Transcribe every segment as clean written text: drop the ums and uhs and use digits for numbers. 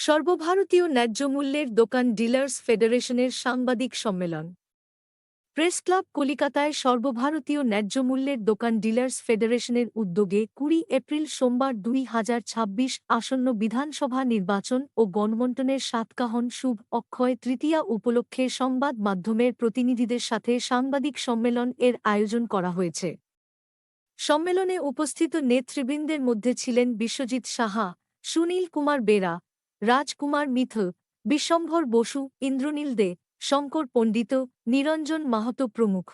সর্বভারতীয় ন্যায্যমূল্যের দোকান ডিলার্স ফেডারেশনের সাংবাদিক সম্মেলন। প্রেস ক্লাব কলিকাতায় সর্বভারতীয় ন্যায্যমূল্যের দোকান ডিলার্স ফেডারেশনের উদ্যোগে ২০ এপ্রিল সোমবার ২০২৬ আসন্ন বিধানসভা নির্বাচন ও গণবণ্টনের সাতকাহন শুভ অক্ষয় তৃতীয়া উপলক্ষে সংবাদ মাধ্যমের প্রতিনিধিদের সাথে সাংবাদিক সম্মেলন এর আয়োজন করা হয়েছে। সম্মেলনে উপস্থিত নেতৃবৃন্দের মধ্যে ছিলেন বিশ্বজিৎ সাহা, সুনীল কুমার বেরা, রাজকুমার মিথল, বিশ্বম্ভর বসু, ইন্দ্রনীল দে, শঙ্কর পণ্ডিত, নিরঞ্জন মাহাতো প্রমুখ।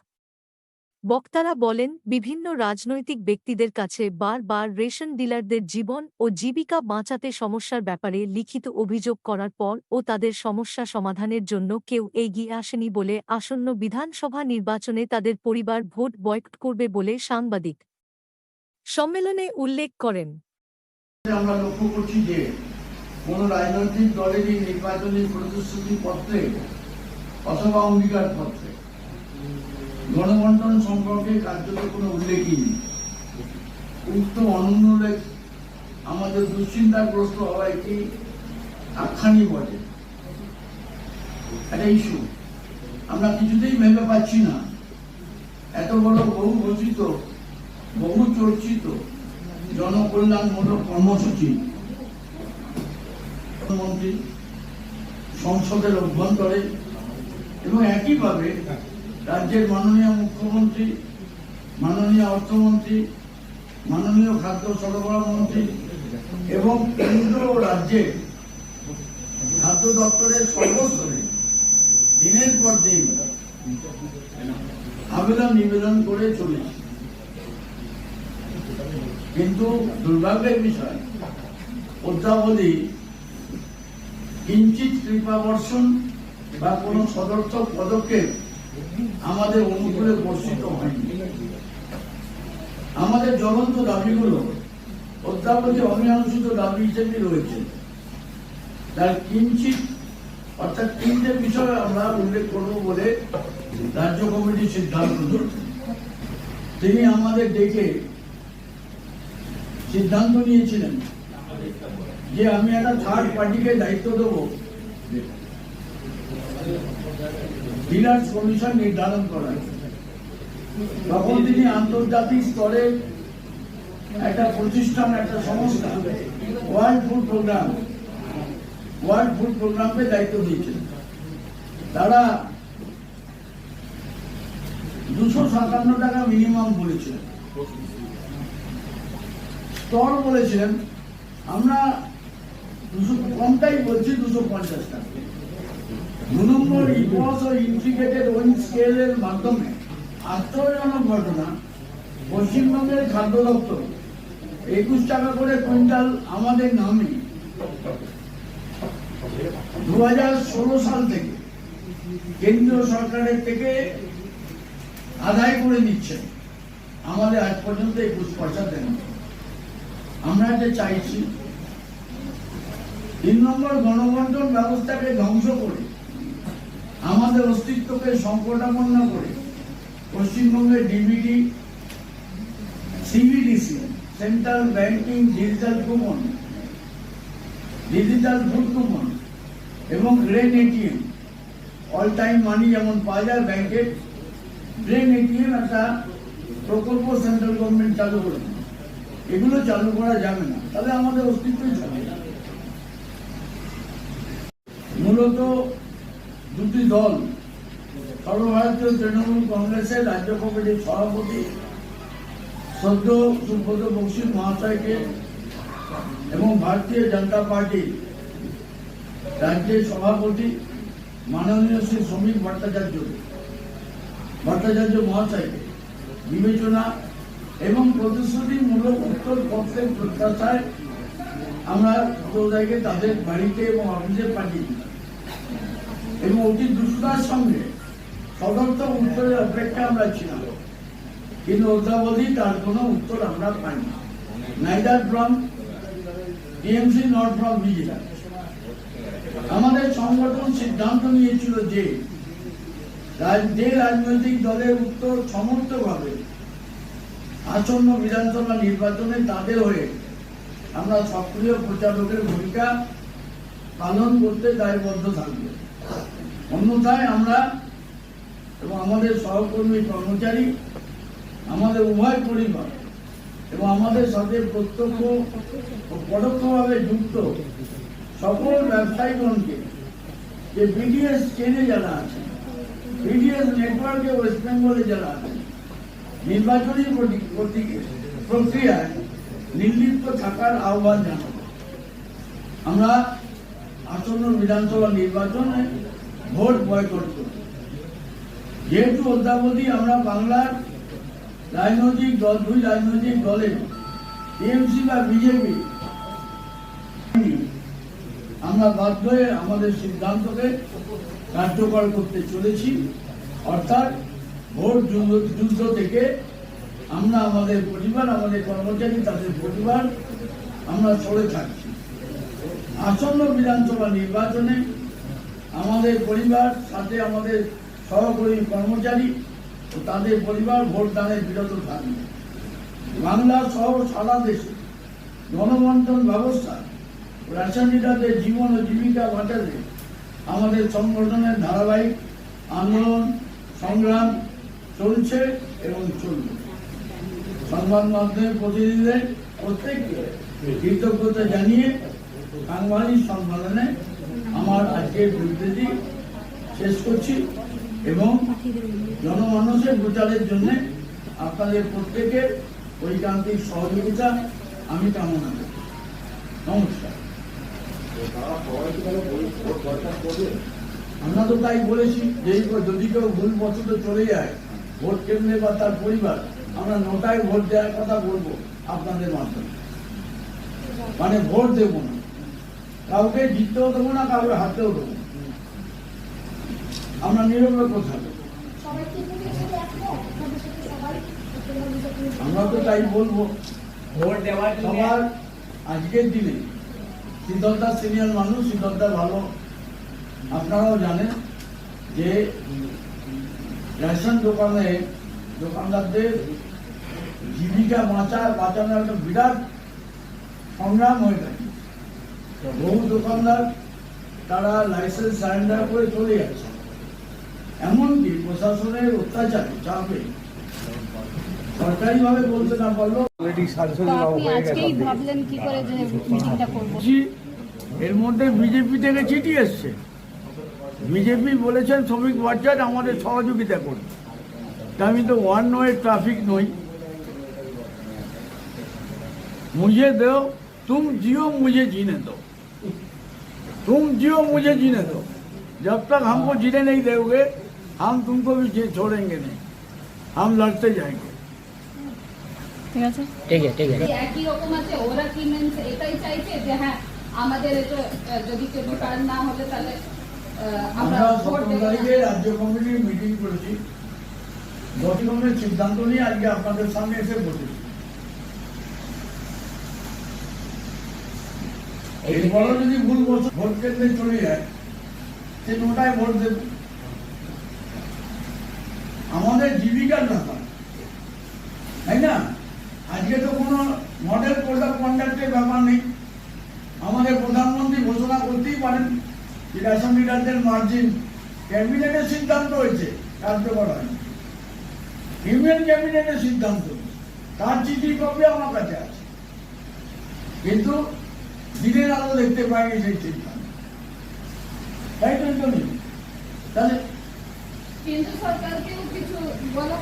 বক্তারা বলেন, বিভিন্ন রাজনৈতিক ব্যক্তিদের কাছে বারবার রেশন ডিলারদের জীবন ও জীবিকা বাঁচাতে সমস্যার ব্যাপারে লিখিত অভিযোগ করার পর ও তাদের সমস্যা সমাধানের জন্য কেউ এগিয়ে আসেনি বলে আসন্ন বিধানসভা নির্বাচনে তাদের পরিবার ভোট বয়কট করবে বলে সাংবাদিক সম্মেলনে উল্লেখ করেন। আমরা লক্ষ্য করছি যে কোন রাজনৈতিক দলেরই নির্বাচনী প্রতিশ্রুতি পত্রে অথবা অঙ্গীকার পত্রে গণবণ্টন সম্পর্কে কার্যত কোনো উল্লেখই নেই। উক্ত অনুল্লেখ আমাদের দুশ্চিন্তাগ্রস্ত হওয়া একটি আখ্যানই বটে, একটা ইস্যু। আমরা কিছুতেই ভেবে পাচ্ছি না এত বড় বহু ঘোষিত বহু চর্চিত জনকল্যাণমূলক কর্মসূচি প্রধানমন্ত্রী সংসদের অভ্যন্তরে এবং একইভাবে রাজ্যের মাননীয় মুখ্যমন্ত্রী, মাননীয় অর্থমন্ত্রী, মাননীয় খাদ্য সরবরাহ মন্ত্রী এবং কেন্দ্র ও রাজ্যের খাদ্য দপ্তরের সর্বস্তরে দিনের পর দিন আবেদন নিবেদন করে চলেছে। কিন্তু দুর্ভাগ্যের বিষয়, অদ্যাবধি কিঞ্চিত কৃপাবর্ষণ বা কোন সদর্থক পদক্ষেপ আমাদের অনুকূলে বর্ষিত হয়নি। আমাদের জ্বলন্ত দাবিগুলো অদ্যাবধি অমীমাংসিত দাবি হিসেবে রয়েছে। তার কিঞ্চিত অর্থাৎ তিনটে বিষয় আমরা উল্লেখ করব বলে রাজ্য কমিটির সিদ্ধান্ত নিয়েছে। তিনি আমাদের ডেকে সিদ্ধান্ত নিয়েছিলেন যে আমি একটা থার্ড পার্টিকে দায়িত্ব দেব ডিলার্স কমিশন নির্ধারণ করার। তখন তিনি আন্তর্জাতিক স্তরে একটা প্রতিষ্ঠান, একটা সংস্থা ওয়ার্ল্ড ফুড প্রোগ্রামকে দায়িত্ব দিয়েছেন। তারা 257 টাকা মিনিমাম বলেছিলেন, স্তর বলেছিলেন। আমরা 200 কমটাই বলছি, 250 টাকা। 2 নম্বর ইপস ও ইন্টিগ্রেটেড ওয়েইং স্কেলের মাধ্যমে আশ্চর্যজনক ঘটনা, পশ্চিমবঙ্গের খাদ্য দপ্তর 21 টাকা করে কুইন্টাল আমাদের নামে 2016 সাল থেকে কেন্দ্রীয় সরকারের থেকে আদায় করে নিচ্ছেন। আমাদের আজ পর্যন্ত 21 পয়সা দেন। আমরা যে চাইছি 3 নম্বর গণবণ্টন ব্যবস্থাকে ধ্বংস করে আমাদের অস্তিত্বকে সংকটাপন্ন করে পশ্চিমবঙ্গের DBT, CBDC, central banking digital coupon, digital food coupon এবং grain ATM, all time money যেমন পাওয়া যায় ব্যাংকের, গ্রেন এটিএম একটা প্রকল্প সেন্ট্রাল গভর্নমেন্ট চালু করেছে। এগুলো চালু করা যাবে না, তাহলে আমাদের অস্তিত্বই চলে যাবে। মূলত দুটি দল, সর্বভারতীয় তৃণমূল কংগ্রেসের রাজ্য কমিটির সভাপতি সদ্য সুব্রত বক্সী মহাশয়কে এবং ভারতীয় জনতা পার্টি রাজ্যের সভাপতি মাননীয় শ্রী শ্রমিক ভট্টাচার্য মহাশয়কে বিবেচনা এবং প্রতিশ্রুতিমূলক উত্তর পত্রের প্রত্যাশায় আমরা চৌধুরীকে তাদের বাড়িতে এবং অফিসে পাঠিয়ে এবং অতি দ্রুততার সঙ্গে সদর্থক উত্তরের অপেক্ষা আমরা ছিলাম। কিন্তু অদ্যাবধি তার কোনো উত্তর আমরা পাইনি, neither from TMC not from vigilance. আমাদের সংগঠন সিদ্ধান্ত নিয়েছিল যে রাজনৈতিক দলের উত্তর সমর্থকভাবে আসন্ন বিধানসভা নির্বাচনে তাদের হয়ে আমরা সক্রিয় প্রচারকের ভূমিকা পালন করতে দায়বদ্ধ থাকবে। অন্যথায় আমরা এবং আমাদের সহকর্মী কর্মচারী, আমাদের উভয় পরিবার এবং আমাদের সাথে প্রত্যক্ষ ও পরোক্ষভাবে যুক্ত সকল ব্যবসায়ীগণকে, যে বিডিএস চেনে যারা আছেন, বিডিএস নেটওয়ার্কে ওয়েস্ট বেঙ্গলে যারা আছেন, নির্বাচনী প্রক্রিয়ায় নির্লিপ্ত থাকার আহ্বান জানাব। আমরা আসন্ন বিধানসভা নির্বাচনে ভোট বয়কট করব। যেহেতু অদ্যাবধি আমরা বাংলার রাজনৈতিক দল, দুই রাজনৈতিক দলের টিএমসি বা বিজেপি, আমরা বাধ্য হয়ে আমাদের সিদ্ধান্তকে কার্যকর করতে চলেছি। অর্থাৎ ভোট যুদ্ধ থেকে আমরা আমাদের পরিবার, আমাদের কর্মচারী, তাদের পরিবার আমরা সরে থাকছি। আসন্ন বিধানসভা নির্বাচনে আমাদের পরিবার, সাথে আমাদের সহকর্মী কর্মচারী ও তাদের পরিবার ভোটদানে বিরত থাকবে। বাংলা সহ সারা দেশে গণবন্টন ব্যবস্থা, রেশন ডিলারদের জীবন ও জীবিকা বাঁচাতে আমাদের সংগঠনের ধারাবাহিক আন্দোলন সংগ্রাম চলছে এবং চলবে। সংবাদ মাধ্যমের প্রতিনিধিদের প্রত্যেককে কৃতজ্ঞতা জানিয়ে সাংবাদিক সম্মেলনে আমার আজকের বিবৃতি শেষ করছি এবং জনমানসের প্রচারের জন্য আপনাদের প্রত্যেকের ঐকান্তিক সহযোগিতা আমি কামনা করি। নমস্কার। আমরা তো তাই বলেছি যে যদি কেউ ভুল বছর চলে যায় ভোট কেন্দ্রে বা তার পরিবার, আমরা 9টায় ভোট দেওয়ার কথা বলবো আপনাদের মাধ্যমে। মানে ভোট দেবো না, কাউকে জিততেও দেবো না, কাউকে হারতেও দেবো না, আমরা নিরপেক্ষ থাকবো। আমরা তো তাই বলবো। ভোট দেওয়ার সবার আজকের দিনে সিদ্ধার্থ সিনিয়র মানুষ, সিদ্ধার্থ ভালো আপনারাও জানেন যে রেশন দোকানে দোকানদারদের জীবিকা বাঁচানোর একটা বিরাট সংগ্রাম হয়ে থাকে। বহু দোকানদার তারা লাইসেন্স সারেন্ডার করে চলে যাচ্ছে। এমনকি প্রশাসনের অত্যাচারে চাপে সরকারিভাবে বলতে না পারলো। এর মধ্যে বিজেপি থেকে চিঠি এসছে। বিজেপি বলেছেন শ্রমিক বাজার আমাদের সহযোগিতা করবে। তা আমি তো ওয়ান ওয়ে ট্রাফিক নই। मुझे दो, तुम जियो मुझे जीने दो, तुम जियो मुझे जीने दो। जब तक हमको जीने नहीं दोगे हम तुमको भी छोड़ेंगे नहीं, हम लड़ते जाएंगे। ঠিক আছে, একই রকম আছে। ওরা কি মেন্স এটাই চাইছে যে হ্যাঁ আমাদের এটা যদি কেবল কার্ড না হলে তাহলে আমরা ভোট দেব না। রাজ্য কমিটির মিটিং করেছি, গতকালের সিদ্ধান্ত নিয়ে আজকে আপনাদের সামনে এসে বসেছি। এরপরও যদি ভুল বছর ভোট কেন্দ্রে চলে যায়, সে 9টায় ভোট দেব। আমাদের জীবিকার ব্যাপার, তাই না? আজকে তো কোনো মডেল কোড অফ কন্ডাক্টের ব্যাপার নেই। আমাদের প্রধানমন্ত্রী ঘোষণা করতেই পারেন যে রেশন ডিলারদের মার্জিন ক্যাবিনেটের সিদ্ধান্ত হয়েছে, কার্যকর হয়নি। ইউনিয়ন ক্যাবিনেটের সিদ্ধান্ত, তার চিঠি কপি আমার কাছে আছে, কিন্তু দিনের আলো দেখতে পাইনি সেই সিদ্ধান্ত। তাই তো নেই। তাহলে কেন্দ্র সরকারকেও কিছু বলা হয়।